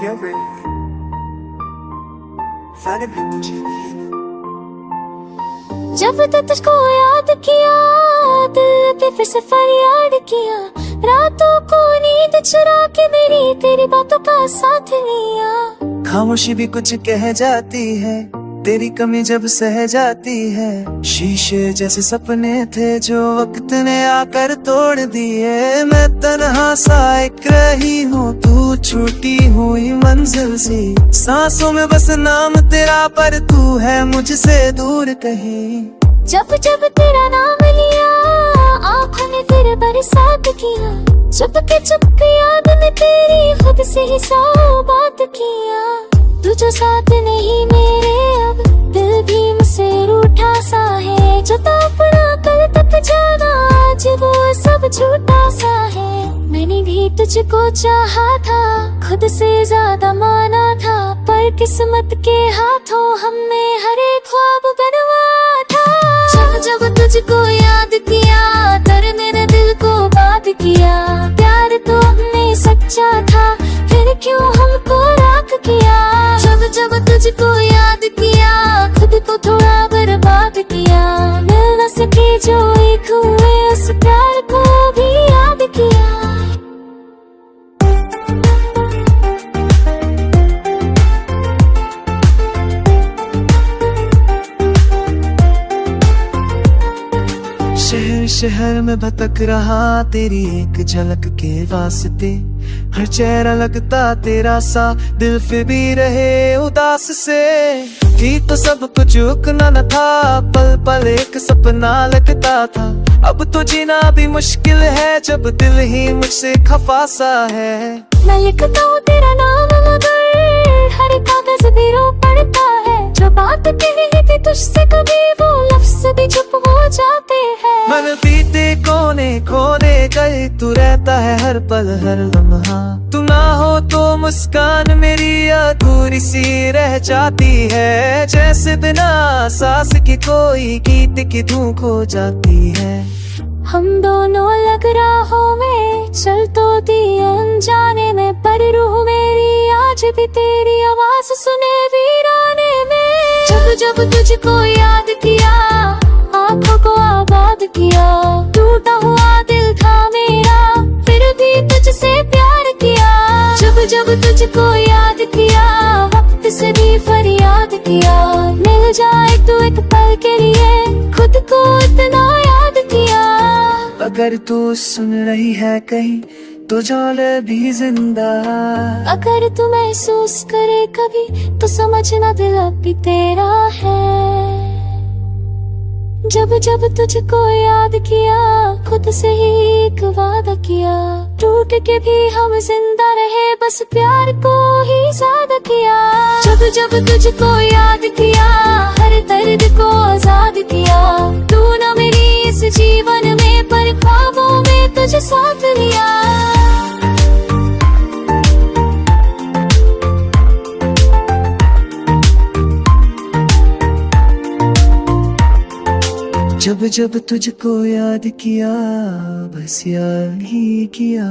every finding beauty. जब तक तुझको याद किया दिल पे फिर से फरियाद किया, रातों को नींद चुरा के मेरी तेरी बातों का साथ लिया। खामोशी भी कुछ कह जाती है, तेरी कमी जब सह जाती है। शीशे जैसे सपने थे जो वक्त ने आकर तोड़ दिए। मैं तन्हा सा एक रही हूँ, तू छूटी हुई मंजिल सी। सांसों में बस नाम तेरा, पर तू है मुझसे दूर कहीं। जब जब तेरा नाम लिया आँखों ने फिर बरसात किया, चुपके याद में तेरी खुद से ही सौ बात किया। तू जो साथ नहीं मेरे, अब दिल भी मुझसे रूठा सा है। जो तो अपना कल तक जाना, आज वो सब झूठा सा है। मैंने भी तुझको चाहा था, खुद से ज्यादा माना था, पर किस्मत के हाथों हमने हर एक ख्वाब बनवा था। जब जब तुझको याद किया, दर्द मेरे दिल को बात किया। प्यार तो हमने सच्चा था, फिर क्यों हमको राख किया। जब जब तुझको याद किया, खुद को थोड़ा बर्बाद किया। मिल न सके जो एक हुए, उस प्यार को भी याद किया। शहर शहर में भटक रहा तेरी एक झलक के वास्ते। हर चेहरा लगता तेरा सा, दिल फिर भी रहे उदास से। थी तो सब कुछ रुकना न था, पल पल एक सपना लगता था। अब तो जीना भी मुश्किल है, जब दिल ही मुझसे खफा सा है। मैं लिखता हूँ तेरा नाम मगर हर कागज भी रो पड़ता है। जो बात कही थी तुझसे कभी, वो लफ्ज भी चुप हो जाते हैं। मन बीते कोने खोने गए, तू रहता है हर पल हर लम्हा। तू ना हो तो मुस्कान मेरी अधूरी सी रह जाती है। जैसे बिना सांस की कोई गीत की धुन खो जाती है। हम दोनों लग राहों में चल तो दिया अनजाने में, पर रूह मेरी आज भी तेरी आवाज सुने वीराने में। जब जब तुझको याद किया, आँखों को आबाद किया। टूटा हुआ दिल था मेरा, फिर भी तुझसे प्यार किया। जब जब तुझको याद किया, वक्त से भी फरियाद किया। मिल जाए तू एक पल के लिए, खुद को इतना याद किया। अगर तू सुन रही है कहीं, तो जान भी जिंदा। अगर तू महसूस करे कभी, तो समझना दिल अब भी तेरा है। जब जब तुझको याद किया, खुद से ही एक वादा किया। टूट के भी हम जिंदा रहे, बस प्यार को ही ज्यादा किया। जब जब तुझको याद किया, हर दर्द को आजाद किया। तू न मेरी इस जीवन में, पर ख्वाबों में तुझे साथ लिया। जब जब तुझको याद किया, बस याद ही किया।